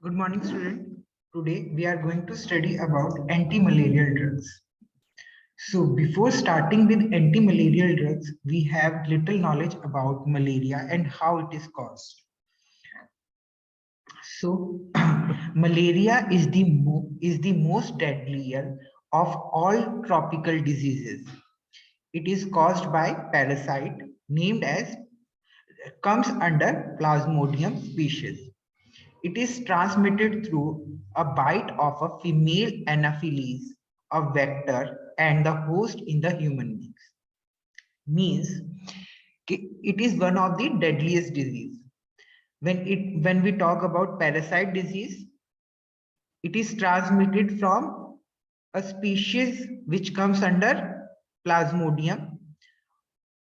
Good morning, student. Today we are going to study about anti-malarial drugs. So before starting with anti-malarial drugs, we have little knowledge about malaria and how it is caused. So malaria is the most deadlier of all tropical diseases. It is caused by parasite named as comes under Plasmodium species. It is transmitted through a bite of a female Anopheles, a vector, and the host in the human beings. Means it is one of the deadliest disease. When we talk about parasite disease, it is transmitted from a species which comes under Plasmodium,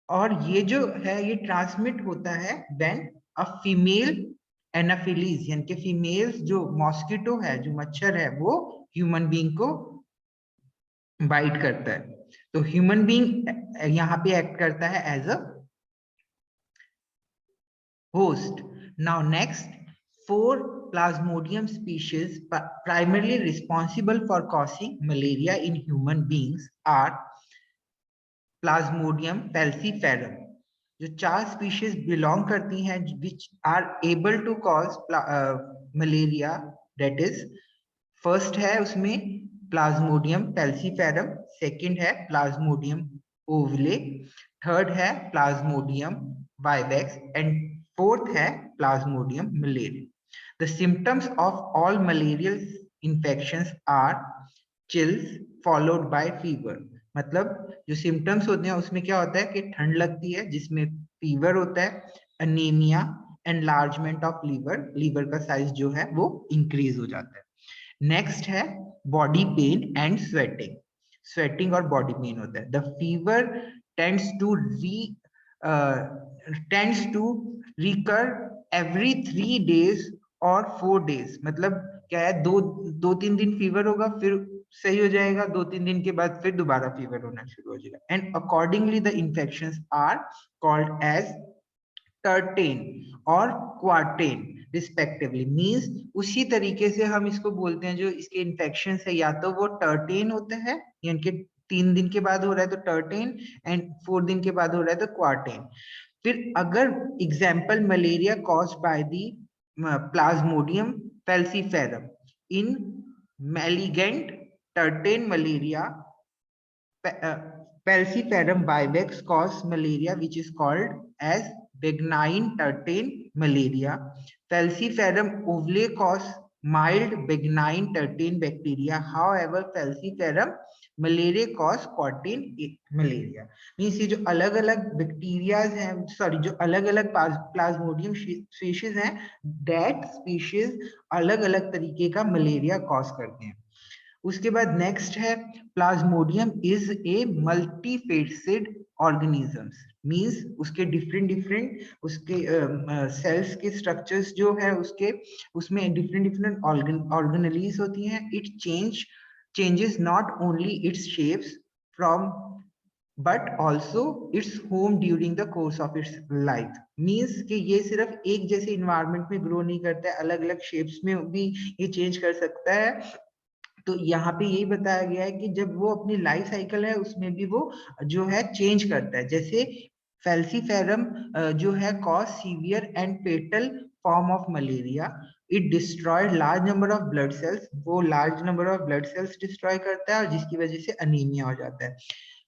और ये जो है ये transmit होता है when a female Anopheles यानी कि females जो मॉस्किटो है जो मच्छर है वो ह्यूमन बीइंग को बाइट करता है तो ह्यूमन बीइंग यहाँ पे एक्ट करता है as a host. Now next, four Plasmodium species primarily responsible for causing malaria in human beings are Plasmodium falciparum, जो चार स्पीशीज बिलोंग करती हैं which are able to cause malaria. That is first है उसमें plasmodium falciparum, second है plasmodium ovale, third है plasmodium vivax and fourth है plasmodium malariae. The symptoms of all malarial infections are chills followed by fever. मतलब जो symptoms होते हैं उसमें क्या होता है कि ठंड लगती है जिसमें फीवर होता है, anaemia, enlargement of liver, liver का साइज जो है वो इंक्रीज हो जाता है. नेक्स्ट है body pain and sweating. Sweating और बॉडी पेन होता है. The fever tends to recur every 3 days और 4 days. मतलब क्या है, दो तीन दिन फीवर होगा, फिर सही हो जाएगा, 2-3 दिन के बाद फिर दोबारा फीवर होना शुरू हो जाएगा. And accordingly the infections are called as tertian और क्वार्टेन रिस्पेक्टिवली. मींस उसी तरीके से हम इसको बोलते हैं जो इसके इन्फेक्शन है, या तो वो टर्टेन होता है यानी कि 3 दिन के बाद हो रहा है तो टर्टेन, एंड 4 दिन के बाद हो रहा है तो क्वार्टेन. फिर अगर example malaria caused by the Plasmodium falciparum in malignant tertian malaria, falciparum vivax cause malaria which is called as benign tertian malaria. Falciparum ovale cause mild benign tertian bacteria. However, falciparum malaria cause quartan malaria. Means ये जो अलग अलग bacterias हैं, sorry जो अलग अलग Plasmodium species हैं, that species अलग अलग तरीके का मलेरिया कॉज करते हैं. उसके बाद नेक्स्ट है plasmodium is a multifaceted organisms. Means उसके डिफरेंट उसके सेल्स के स्ट्रक्चर्स जो है उसके उसमें डिफरेंट ऑर्गेनलीज होती हैं. It changes not only its shapes from but also its home during the course of its life. Means कि ये सिर्फ एक जैसे इन्वायरमेंट में ग्रो नहीं करता है, अलग अलग शेप्स में भी ये चेंज कर सकता है. तो यहाँ पे यही बताया गया है कि जब वो अपनी लाइफ साइकिल है उसमें भी वो जो है चेंज करता है. जैसे falciparum जो है cause severe and fatal form of malaria. It destroyed large number of blood cells. वो large number of blood cells destroy करता है और जिसकी वजह से अनीमिया हो जाता है.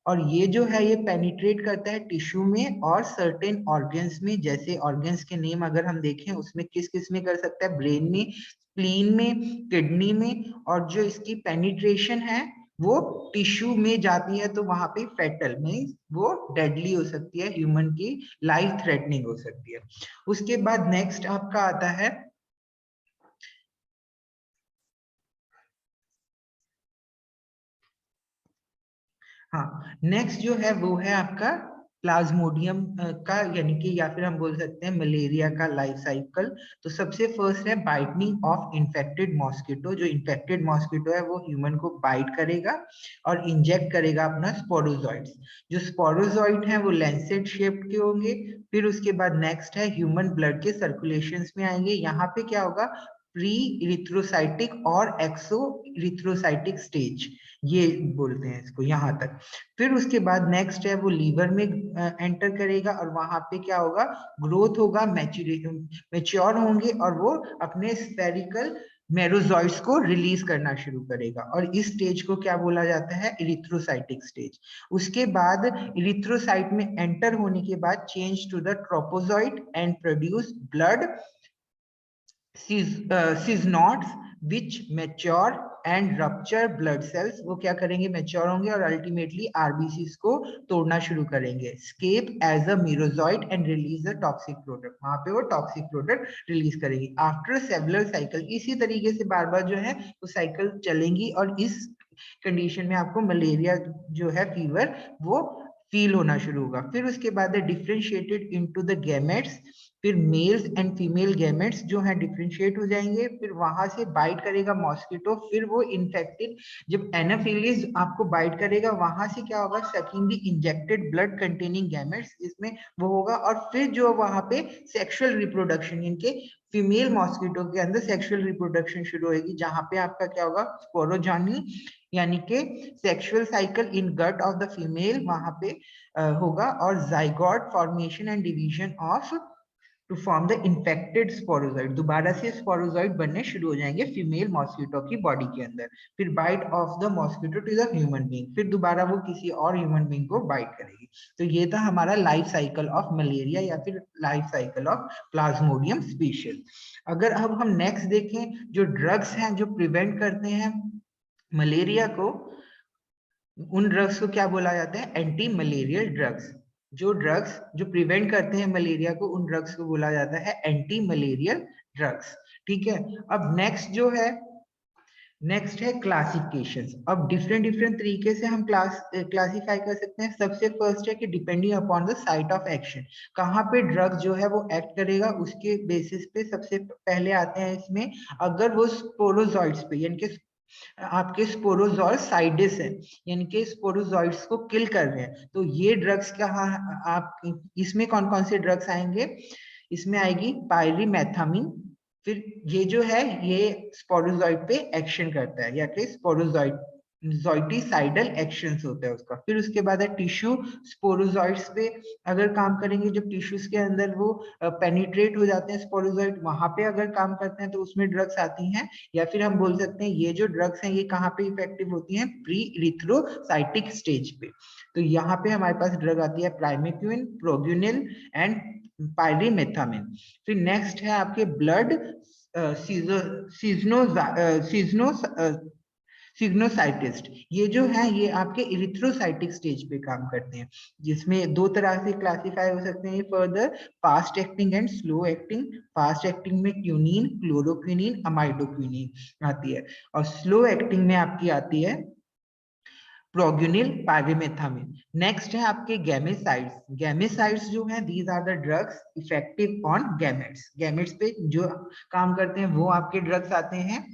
और ये जो है ये पेनिट्रेट करता है टिश्यू में और सर्टेन ऑर्गन्स में. जैसे ऑर्गन्स के नेम अगर हम देखें उसमें किस किस में कर सकता है, ब्रेन में, स्प्लीन में, किडनी में. और जो इसकी पेनिट्रेशन है वो टिश्यू में जाती है तो वहां पे फेटल में वो डेडली हो सकती है, ह्यूमन की लाइफ थ्रेटनिंग हो सकती है. उसके बाद नेक्स्ट आपका आता है हाँ, नेक्स्ट जो है वो है आपका प्लाज्मोडियम का यानी कि या फिर हम बोल सकते हैं मलेरिया का लाइफ साइकिल. तो सबसे फर्स्ट है बाइटनिंग ऑफ इन्फेक्टेड मॉस्किटो. जो इन्फेक्टेड मॉस्किटो है वो ह्यूमन को बाइट करेगा और इंजेक्ट करेगा अपना स्पोरोजॉइड्स. जो स्पोरोजॉइड है वो लैंसेट शेप्ड के होंगे. फिर उसके बाद नेक्स्ट है ह्यूमन ब्लड के सर्कुलेशंस में आएंगे. यहाँ पे क्या होगा, प्री इरिथ्रोसाइटिक और एक्सो इरिथ्रोसाइटिक स्टेज, ये बोलते हैं इसको यहाँ तक। फिर उसके बाद नेक्स्ट है वो लीवर में एंटर करेगा और वहां पे क्या होगा, ग्रोथ होगा, मैच्योर होंगे और वो अपने स्फेरिकल मेरोजॉइड्स को रिलीज करना शुरू करेगा और इस स्टेज को क्या बोला जाता है, इरिथ्रोसाइटिक स्टेज। उसके बाद इरिथ्रोसाइट में एंटर होने के बाद change to the trophozoite and produce blood schizonts which mature and rupture blood cells, वो क्या करेंगे, मैच्योर होंगे और अल्टीमेटली आरबीसीज को तोड़ना शुरू करेंगे, escape as a merozoite and release the toxic product, वहां पे वो टॉक्सिक प्रोडक्ट रिलीज करेगी। आफ्टर सेवरल साइकिल, इसी तरीके से बार बार जो है वो साइकिल चलेंगी और इस कंडीशन में आपको मलेरिया जो है फीवर वो फील होना शुरू होगा। फिर उसके बाद डिफरेंशिएटेड इनटू द गैमेट्स, फिर मेल्स एंड फीमेल गैमेट्स जो है डिफरेंशिएट हो जाएंगे, फिर वहां से बाइट करेगा मॉस्किटो, फिर वो इन्फेक्टेड, जब एनाफिलीज आपको बाइट करेगा वहां से क्या होगा, sucking the injected blood containing gametes, इसमें वो होगा और फिर जो वहां पे सेक्सुअल रिप्रोडक्शन, इनके फीमेल मॉस्किटो के अंदर सेक्सुअल रिप्रोडक्शन शुरू होगी, जहां पे आपका क्या होगा, स्पोरोजॉनी यानी कि sexual cycle in gut of the female वहां पे होगा और zygote formation and division of to form the infected sporozoite, दोबारा से स्पोरोजॉइड बनने शुरू हो जाएंगे फीमेल मॉस्किटो की बॉडी के अंदर। फिर bite of the mosquito to the human being, फिर दोबारा वो किसी और ह्यूमन बीइंग को बाइट करेगी। तो ये था हमारा लाइफ साइकिल ऑफ मलेरिया या फिर life cycle of Plasmodium species. अगर अब हम नेक्स्ट देखें, जो ड्रग्स हैं जो प्रिवेंट करते हैं मलेरिया को, उन ड्रग्स को क्या बोला जाता है, एंटी मलेरियल ड्रग्स। जो ड्रग्स जो प्रिवेंट करते हैं मलेरिया को, उन ड्रग्स को बोला जाता है एंटी मलेरियल ड्रग्स। ठीक है, अब नेक्स्ट है क्लासिफिकेशंस। अब डिफरेंट डिफरेंट तरीके से हम क्लासिफाई कर सकते हैं। सबसे फर्स्ट है कि depending upon the site of action, कहाँ पे ड्रग जो है वो एक्ट करेगा उसके बेसिस पे सबसे पहले आते हैं इसमें, अगर वो स्पोरोजॉइड्स पे यानी कि आपके स्पोरोजॉइड साइडिस है यानी कि स्पोरोजॉइड्स को किल कर रहे हैं, तो ये ड्रग्स कहाँ, आप इसमें कौन कौन से ड्रग्स आएंगे, इसमें आएगी पायरीमेथामिन। फिर ये जो है ये स्पोरोजॉइड पे एक्शन करता है या कि स्पोरोजॉइड जोइटिसाइडल एक्शंस होता है उसका। फिर उसके बाद है टिश्यू स्पोरोजॉइड्स पे अगर काम करेंगे, जब टिश्यूज के अंदर वो पेनिट्रेट हो जाते हैं स्पोरोजॉइड, वहां पे अगर काम करते हैं तो उसमें ड्रग्स आती हैं। या फिर हम बोल सकते हैं ये जो ड्रग्स हैं ये कहाँ पे इफेक्टिव होती हैं, प्री इरिथ्रोसाइटिक स्टेज पे। तो यहाँ पे हमारे पास ड्रग आती है प्राइमेक्विन, प्रोग्यूनिल एंड पायरीमेथामिन। फिर नेक्स्ट है आपके ब्लड सिग्नोसाइटिस्ट, ये जो है ये आपके इरिथ्रोसाइटिक स्टेज पे काम करते हैं, जिसमें दो तरह से क्लासिफाई हो सकते हैं further, fast acting and slow acting. Fast acting में क्यूनिन, क्लोरोक्विनिन, अमाइडोक्विनिन आती है और स्लो एक्टिंग में आपकी आती है प्रोग्यूनिल, पायरीमेथामिन। नेक्स्ट है आपके गैमेसाइड्स। गैमेसाइड्स जो है these are the drugs effective on gametes, gametes पे जो काम करते हैं वो आपके ड्रग्स आते हैं,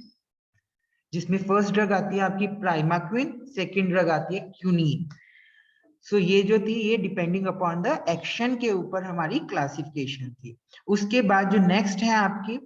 जिसमें फर्स्ट ड्रग आती है आपकी प्राइमाक्विन, सेकंड ड्रग आती है क्यूनिन। सो ये जो थी ये डिपेंडिंग अपॉन द एक्शन के ऊपर हमारी क्लासिफिकेशन थी। उसके बाद जो नेक्स्ट है आपकी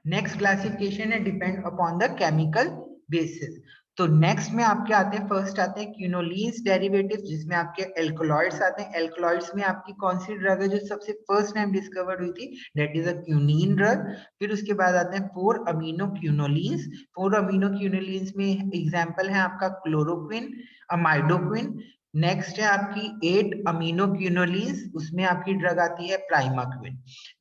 नेक्स्ट क्लासिफिकेशन है depend upon the chemical basis. तो नेक्स्ट में आपके आते हैं, फर्स्ट आते हैं क्यूनोलिन्स डेरिवेटिव्स, जिसमें आपके एल्कलॉइड्स आते हैं। एल्कलॉइड्स में आपकी कौन सी ड्रग है जो सबसे फर्स्ट टाइम डिस्कवर्ड हुई थी, that is a quinine drug. फिर उसके बाद आते हैं 4 अमीनो क्यूनोलिन्स। 4 अमीनो क्यूनोलिन्स में एग्जांपल है आपका क्लोरोक्विन, अमाइडोक्विन। नेक्स्ट है आपकी 8 अमीनो क्यूनोलिन्स, उसमें आपकी ड्रग आती है प्राइमाक्विन।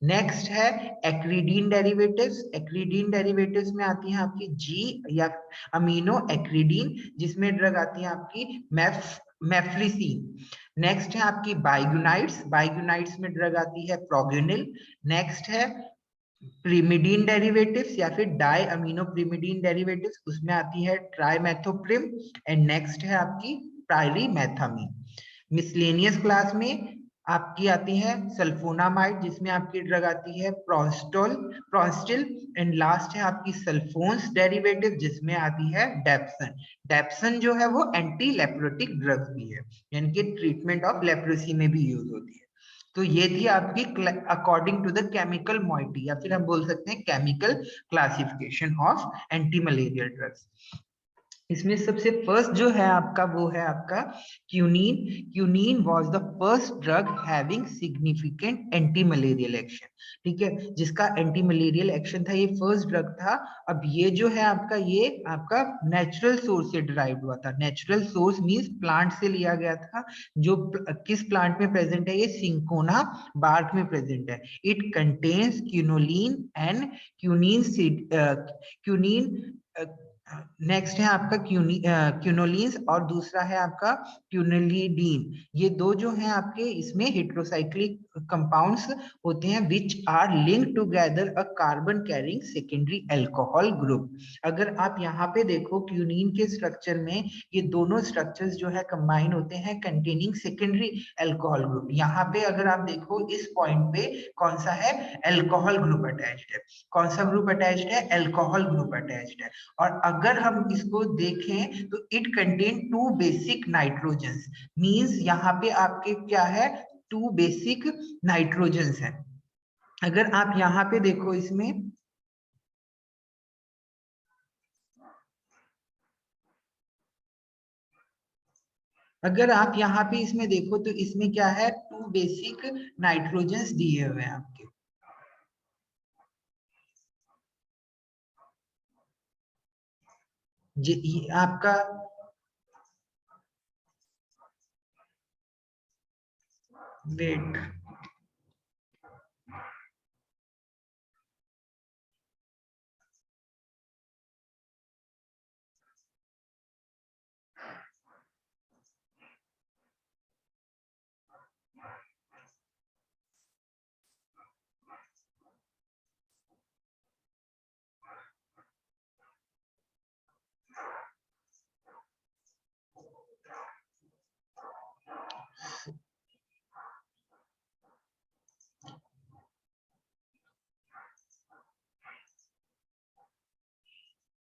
नेक्स्ट है एक्रीडीन डेरिवेटिव्स। एक्रीडीन डेरिवेटिव्स में आती है आपकी जी या अमीनो एक्रीडीन, जिसमें ड्रग आती है आपकी मेफ्रिसीन। नेक्स्ट है आपकी बाइगुनाइड्स। बाइगुनाइड्स में ड्रग आती है प्रोग्यूनिल। नेक्स्ट है प्रीमिडीन डेरिवेटिव्स या फिर डाई अमीनो प्रीमिडीन डेरिवेटिव्स, उसमें आती है ट्राइमेथोप्रिम। एंड नेक्स्ट है आपकी पायरीमेथामिन। मिसलेनियस क्लास में आपकी आती है सल्फोनामाइड, जिसमें आपकी ड्रग आती है प्रोस्टिल, एंड लास्ट है आपकी सल्फोन्स डेरिवेटिव, जिसमें आती है डेप्सन। डेप्सन जो है वो एंटी लेप्रोटिक ड्रग भी है, यानी कि ट्रीटमेंट ऑफ लेप्रोसी में भी यूज होती है। तो ये थी आपकी according to the chemical moiety, या फिर हम बोल सकते हैं chemical classification of anti malarial drugs. इसमें सबसे फर्स्ट जो है आपका वो है आपका quinine. Quinine was the first drug having significant anti malarial action, ठीक है, जिसका एंटी मलेरियल एक्शन था, ये फर्स्ट ड्रग था। अब ये जो है आपका, ये आपका नेचुरल सोर्स से डिराइव हुआ था। नेचुरल सोर्स मींस प्लांट से लिया गया था। जो किस प्लांट में प्रेजेंट है, ये सिंकोना बार्क में प्रेजेंट है। It contains quinoline and quinine seed, quinine. Next है आपका क्यूनोलिन्स, और दूसरा है आपका क्यूनोलिडीन। ये दो जो हैं आपके, इसमें हेट्रोसाइक्लिक कंपाउंड्स होते हैं which are linked together a carbon carrying secondary alcohol group. अगर आप यहाँ पे देखो क्यूनीन के स्ट्रक्चर में, ये दोनों स्ट्रक्चर्स जो है कंबाइन होते हैं कंटेनिंग सेकेंडरी अल्कोहल ग्रुप। यहाँ पे अगर आप देखो इस पॉइंट पे कौन सा है, अल्कोहल ग्रुप अटैच्ड है। कौन सा ग्रुप अटैच्ड है, अल्कोहल ग्रुप अटैच्ड है। और अगर हम इसको देखें तो it contain two basic nitrogens, means यहाँ पे आपके क्या है, टू बेसिक नाइट्रोजन्स है। अगर आप यहाँ पे देखो इसमें, अगर आप यहाँ पे इसमें देखो तो इसमें क्या है, टू बेसिक नाइट्रोजन्स दिए हुए हैं आपके। ये आपका वेट,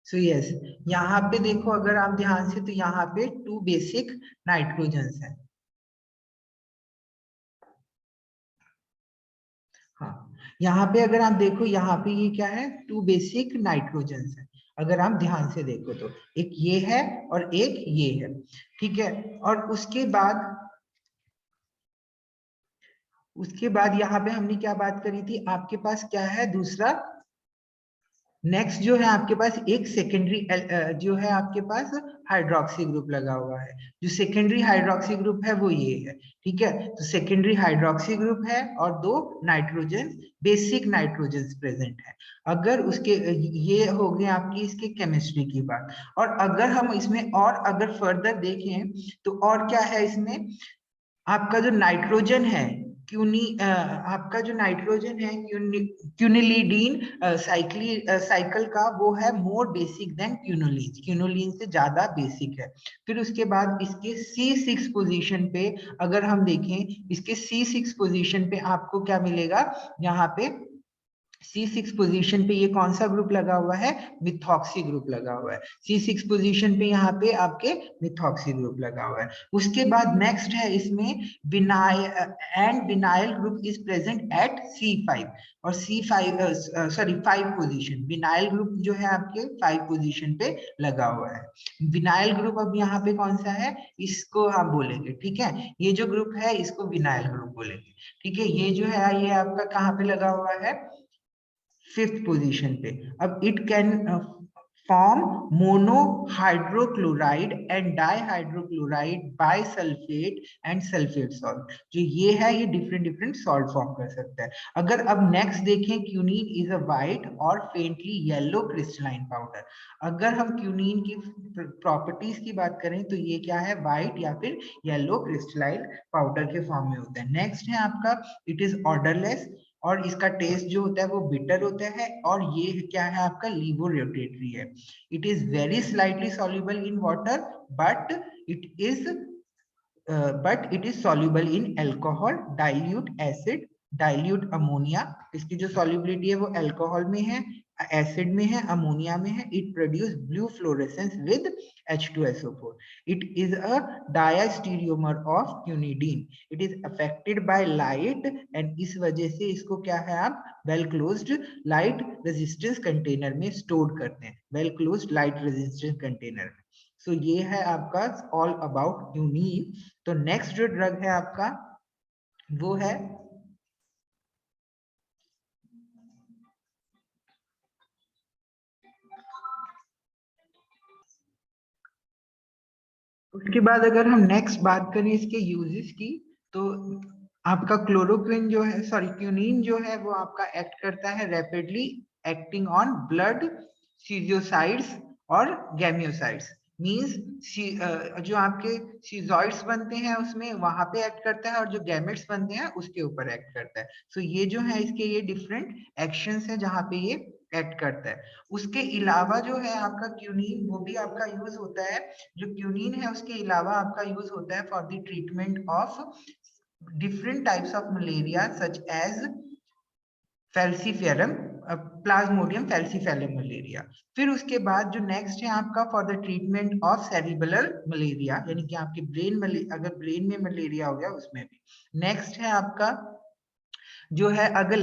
सो यस, यहाँ पे देखो अगर आप ध्यान से, तो यहाँ पे टू बेसिक नाइट्रोजन्स है। हाँ, यहाँ पे अगर आप देखो, यहाँ पे ये क्या है, टू बेसिक नाइट्रोजन्स है। अगर आप ध्यान से देखो तो एक ये है और एक ये है, ठीक है। और उसके बाद यहाँ पे हमने क्या बात करी थी, आपके पास क्या है दूसरा, नेक्स्ट जो है आपके पास एक सेकेंडरी जो है आपके पास हाइड्रोक्सी ग्रुप लगा हुआ है। जो सेकेंडरी हाइड्रोक्सी ग्रुप है वो ये है, ठीक है। तो सेकेंडरी हाइड्रोक्सी ग्रुप है और दो नाइट्रोजन, बेसिक नाइट्रोजन प्रेजेंट है। अगर उसके ये हो गए आपकी इसके केमिस्ट्री की बात। और अगर हम इसमें और अगर फर्दर देखें तो और क्या है इसमें, आपका जो नाइट्रोजन है, आपका जो नाइट्रोजन है क्यूनिलीडीन साइकिल का, वो है more basic than quinoline, quinoline से ज्यादा बेसिक है। फिर उसके बाद इसके C6 पोजीशन पे अगर हम देखें, इसके C6 पोजीशन पे आपको क्या मिलेगा, यहाँ पे C6 पोजीशन पे ये कौन सा ग्रुप लगा हुआ है, मिथॉक्सी ग्रुप लगा हुआ है। C6 पोजीशन पे यहाँ पे आपके मिथॉक्सी ग्रुप लगा हुआ है। उसके बाद नेक्स्ट है इसमें vinyl, and vinyl group is present at C5, और C5 sorry 5 position, vinyl group जो है आपके 5 पोजीशन पे लगा हुआ है। विनाइल ग्रुप अब यहाँ पे कौन सा है, इसको हम बोलेंगे, ठीक है, ये जो ग्रुप है इसको विनाइल ग्रुप बोलेंगे, ठीक है। ये जो है ये आपका कहाँ पे लगा हुआ है, 5th पोजीशन पे। अब it can form monohydrochloride and dihydrochloride bisulphate and sulphate salt. जो ये है ये डिफरेंट डिफरेंट सॉल्ट फॉर्म कर सकता है। अगर अब नेक्स्ट देखें, क्यूनीन इज अ वाइट और फेंटली येलो क्रिस्टलाइन पाउडर। अगर हम क्यूनीन की प्रॉपर्टीज की बात करें तो ये क्या है, वाइट या फिर येलो क्रिस्टलाइन पाउडर के फॉर्म में होता है। नेक्स्ट है आपका, इट इज ऑर्डरलेस, और इसका टेस्ट जो होता है वो बिटर होता है। और ये क्या है आपका, लिबोरेटरी है। It is very slightly soluble in water, but it is but it is soluble in alcohol, dilute acid, dilute ammonia. इसकी जो solubility है वो alcohol में है, acid में है, ammonia में है. It produce blue fluorescence with H2SO4. It is a diastereomer of quinidine. It is affected by light and इस वजह से इसको क्या है आप well closed light resistance container में store करते हैं, well closed light resistance container में. So ये है आपका all about quinine. तो नेक्स्ट जो ड्रग है आपका वो है उसके बाद अगर हम नेक्स्ट बात करें इसके यूजेस की, तो आपका क्लोरोक्विन जो है, सॉरी क्यूनिन जो है वो आपका एक्ट करता है रैपिडली एक्टिंग ऑन ब्लड सीजियोसाइड्स और गैमियोसाइड्स. मींस जो आपके सीजॉइड्स बनते हैं उसमें वहां पे एक्ट करता है और जो गैमेट्स बनते हैं उसके ऊपर एक्ट करता है. सो ये जो है इसके ये डिफरेंट एक्शंस है जहां पे ये एक्ट करता है. उसके अलावा जो है आपका क्यूनिन वो भी आपका यूज होता है. जो क्यूनिन है उसके अलावा आपका यूज होता है for the treatment of different types of malaria such as falciparum, plasmodium falciparum malaria. फिर उसके बाद जो नेक्स्ट है आपका for the treatment of cerebral malaria, यानी कि आपके ब्रेन अगर ब्रेन में मलेरिया हो गया उसमें भी. नेक्स्ट है आपका जो है अगर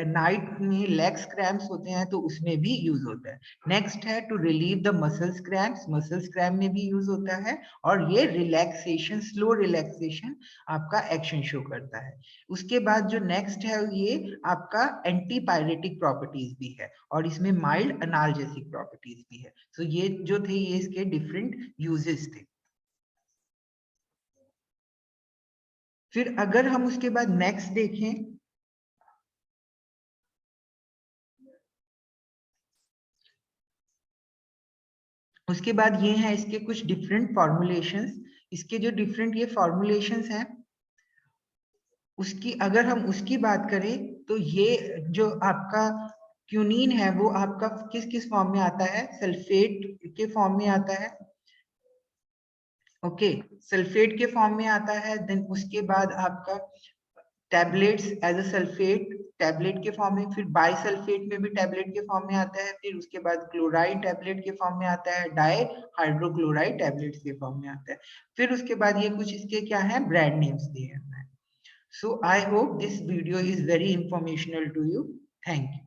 नाइट में लेग्स क्रैम्प्स होते हैं तो उसमें भी यूज होता है. नेक्स्ट है to relieve the muscles cramps, muscles cramp में भी यूज होता है. और ये रिलैक्सेशन, स्लो रिलैक्सेशन आपका एक्शन शो करता है. उसके बाद जो नेक्स्ट है ये आपका एंटीपायरेटिक प्रॉपर्टीज भी है और इसमें माइल्ड अनाल्जेसिक प्रॉपर्टीज भी है. तो ये जो थे ये इसके डिफरेंट यूजेस थे. फिर अगर हम उसके बाद नेक्स्ट देखें, उसके बाद ये है इसके कुछ डिफरेंट फॉर्मुलेशंस. इसके जो डिफरेंट ये फॉर्मुलेशंस हैं उसकी अगर हम उसकी बात करें तो ये जो आपका क्यूनिन है वो आपका किस किस फॉर्म में आता है, सल्फेट के फॉर्म में आता है. ओके, सल्फेट के फॉर्म में आता है. देन उसके बाद आपका tablets as a sulphate tablet के फॉर्म में, फिर बाइसल्फेट में भी टैबलेट के फॉर्म में आता है. फिर उसके बाद क्लोराइड टैबलेट के फॉर्म में आता है, डाई हाइड्रोक्लोराइड टैबलेट्स के फॉर्म में आता है. फिर उसके बाद ये कुछ इसके क्या है ब्रांड नेम्स दिए हैं. So I hope this video is very informational to you. Thank you.